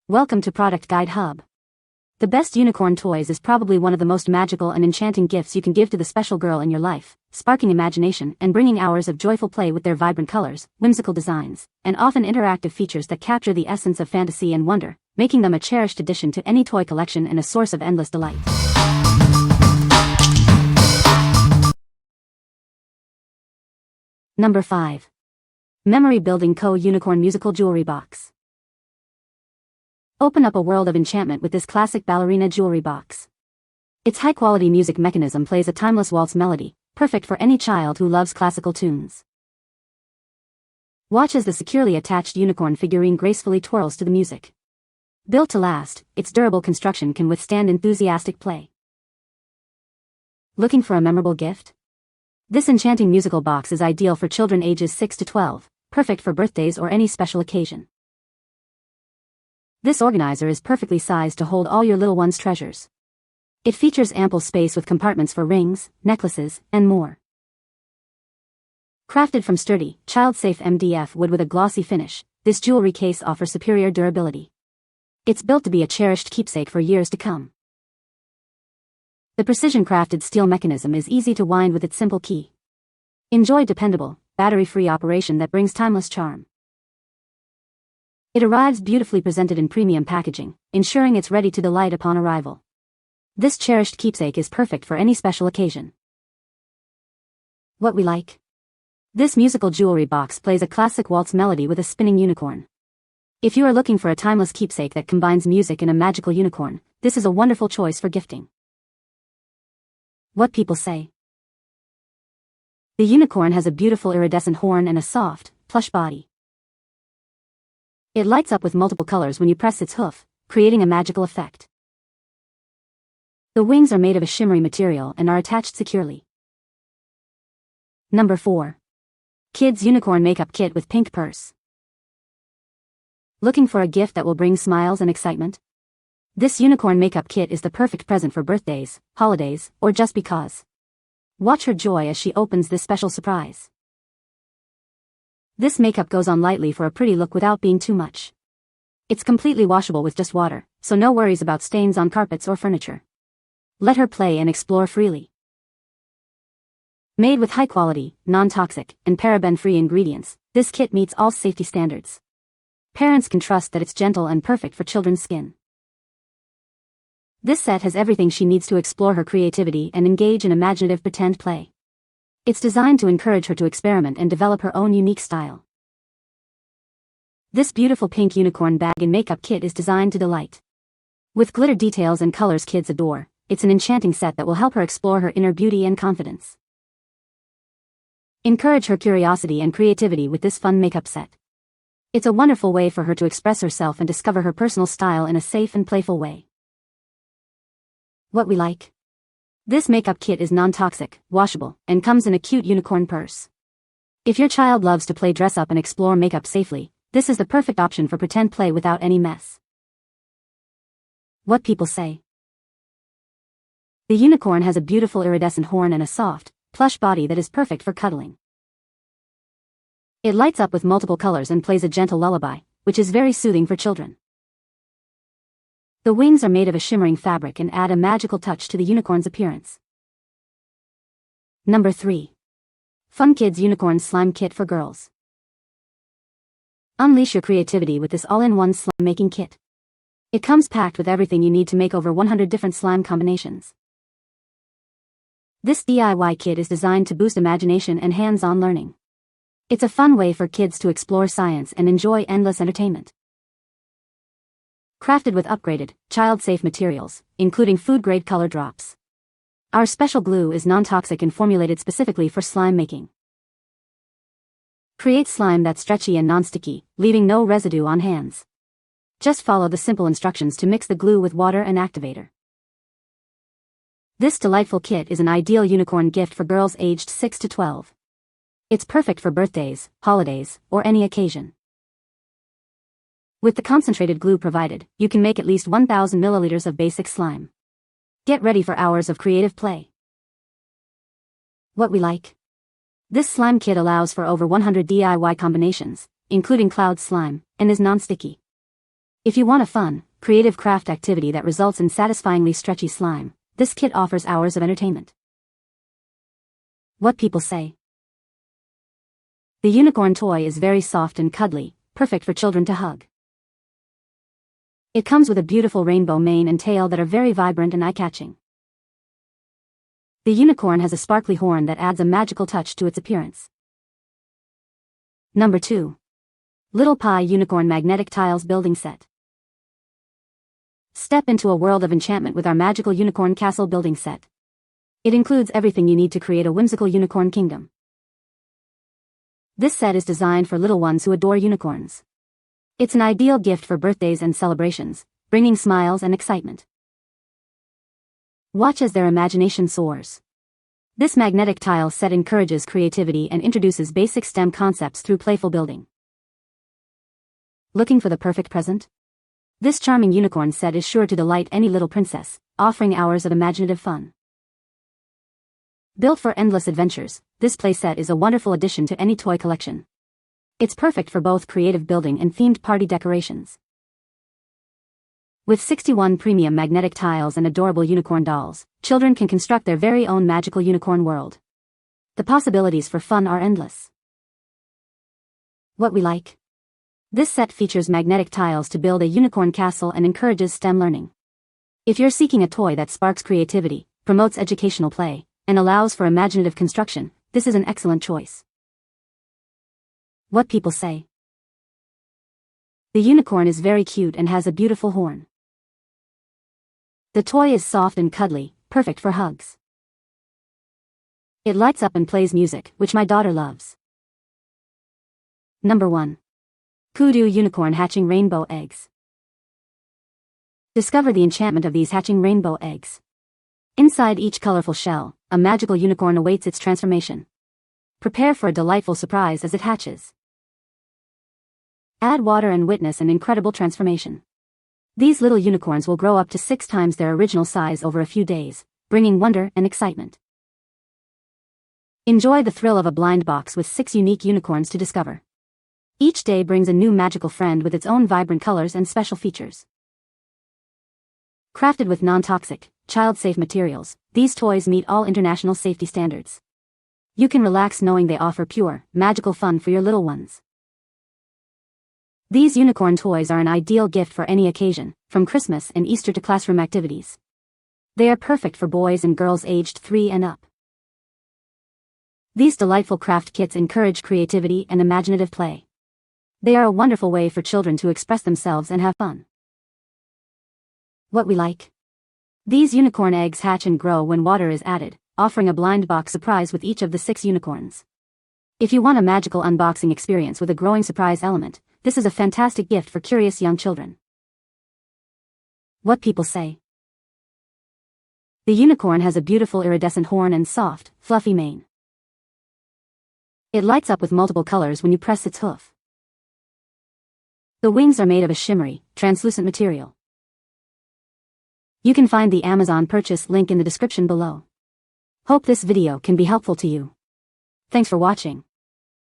Welcome to Product Guide Hub. The best unicorn toys is probably one of the most magical and enchanting gifts you can give to the special girl in your life, sparking imagination and bringing hours of joyful play with their vibrant colors, whimsical designs, and often interactive features that capture the essence of fantasy and wonder, making them a cherished addition to any toy collection and a source of endless delight. Number 5. Memory Building Unicorn Musical Jewelry Box. Open up a world of enchantment with this classic ballerina jewelry box. Its high-quality music mechanism plays a timeless waltz melody, perfect for any child who loves classical tunes. Watch as the securely attached unicorn figurine gracefully twirls to the music. Built to last, its durable construction can withstand enthusiastic play. Looking for a memorable gift? This enchanting musical box is ideal for children ages 6 to 12, perfect for birthdays or any special occasion. This organizer is perfectly sized to hold all your little one's treasures. It features ample space with compartments for rings, necklaces, and more. Crafted from sturdy, child-safe MDF wood with a glossy finish, this jewelry case offers superior durability. It's built to be a cherished keepsake for years to come. The precision-crafted steel mechanism is easy to wind with its simple key. Enjoy dependable, battery-free operation that brings timeless charm. It arrives beautifully presented in premium packaging, ensuring it's ready to delight upon arrival. This cherished keepsake is perfect for any special occasion. What we like? This musical jewelry box plays a classic waltz melody with a spinning unicorn. If you are looking for a timeless keepsake that combines music and a magical unicorn, this is a wonderful choice for gifting. What people say. The unicorn has a beautiful iridescent horn and a soft, plush body. It lights up with multiple colors when you press its hoof, creating a magical effect. The wings are made of a shimmery material and are attached securely. Number 4. Kids Unicorn Makeup Kit with Pink Purse. Looking for a gift that will bring smiles and excitement? This unicorn makeup kit is the perfect present for birthdays, holidays, or just because. Watch her joy as she opens this special surprise. This makeup goes on lightly for a pretty look without being too much. It's completely washable with just water, so no worries about stains on carpets or furniture. Let her play and explore freely. Made with high-quality, non-toxic, and paraben-free ingredients, this kit meets all safety standards. Parents can trust that it's gentle and perfect for children's skin. This set has everything she needs to explore her creativity and engage in imaginative pretend play. It's designed to encourage her to experiment and develop her own unique style. This beautiful pink unicorn bag and makeup kit is designed to delight. With glitter details and colors kids adore, it's an enchanting set that will help her explore her inner beauty and confidence. Encourage her curiosity and creativity with this fun makeup set. It's a wonderful way for her to express herself and discover her personal style in a safe and playful way. What we like? This makeup kit is non-toxic, washable, and comes in a cute unicorn purse. If your child loves to play dress up and explore makeup safely, this is the perfect option for pretend play without any mess. What people say. The unicorn has a beautiful iridescent horn and a soft, plush body that is perfect for cuddling. It lights up with multiple colors and plays a gentle lullaby, which is very soothing for children. The wings are made of a shimmering fabric and add a magical touch to the unicorn's appearance. Number 3. FunKidz Unicorn Slime Kit for Girls. Unleash your creativity with this all-in-one slime making kit. It comes packed with everything you need to make over 100 different slime combinations. This DIY kit is designed to boost imagination and hands-on learning. It's a fun way for kids to explore science and enjoy endless entertainment. Crafted with upgraded, child-safe materials, including food-grade color drops. Our special glue is non-toxic and formulated specifically for slime making. Create slime that's stretchy and non-sticky, leaving no residue on hands. Just follow the simple instructions to mix the glue with water and activator. This delightful kit is an ideal unicorn gift for girls aged 6 to 12. It's perfect for birthdays, holidays, or any occasion. With the concentrated glue provided, you can make at least 1,000 milliliters of basic slime. Get ready for hours of creative play. What we like? This slime kit allows for over 100 DIY combinations, including cloud slime, and is non-sticky. If you want a fun, creative craft activity that results in satisfyingly stretchy slime, this kit offers hours of entertainment. What people say. The unicorn toy is very soft and cuddly, perfect for children to hug. It comes with a beautiful rainbow mane and tail that are very vibrant and eye-catching. The unicorn has a sparkly horn that adds a magical touch to its appearance. Number 2. Little Pie Unicorn Magnetic Tiles Building Set. Step into a world of enchantment with our magical unicorn castle building set. It includes everything you need to create a whimsical unicorn kingdom. This set is designed for little ones who adore unicorns. It's an ideal gift for birthdays and celebrations, bringing smiles and excitement. Watch as their imagination soars. This magnetic tile set encourages creativity and introduces basic STEM concepts through playful building. Looking for the perfect present? This charming unicorn set is sure to delight any little princess, offering hours of imaginative fun. Built for endless adventures, this playset is a wonderful addition to any toy collection. It's perfect for both creative building and themed party decorations. With 61 premium magnetic tiles and adorable unicorn dolls, children can construct their very own magical unicorn world. The possibilities for fun are endless. What we like. This set features magnetic tiles to build a unicorn castle and encourages STEM learning. If you're seeking a toy that sparks creativity, promotes educational play, and allows for imaginative construction, this is an excellent choice. What people say. The unicorn is very cute and has a beautiful horn. The toy is soft and cuddly, perfect for hugs. It lights up and plays music, which my daughter loves. Number 1. Coodoo Unicorn Hatching Rainbow Eggs. Discover the enchantment of these hatching rainbow eggs. Inside each colorful shell, a magical unicorn awaits its transformation. Prepare for a delightful surprise as it hatches. Add water and witness an incredible transformation. These little unicorns will grow up to 6 times their original size over a few days, bringing wonder and excitement. Enjoy the thrill of a blind box with 6 unique unicorns to discover. Each day brings a new magical friend with its own vibrant colors and special features. Crafted with non-toxic, child-safe materials, these toys meet all international safety standards. You can relax knowing they offer pure, magical fun for your little ones. These unicorn toys are an ideal gift for any occasion, from Christmas and Easter to classroom activities. They are perfect for boys and girls aged 3 and up. These delightful craft kits encourage creativity and imaginative play. They are a wonderful way for children to express themselves and have fun. What we like. These unicorn eggs hatch and grow when water is added, offering a blind box surprise with each of the 6 unicorns. If you want a magical unboxing experience with a growing surprise element, this is a fantastic gift for curious young children. What people say. The unicorn has a beautiful iridescent horn and soft, fluffy mane. It lights up with multiple colors when you press its hoof. The wings are made of a shimmery, translucent material. You can find the Amazon purchase link in the description below. Hope this video can be helpful to you. Thanks for watching.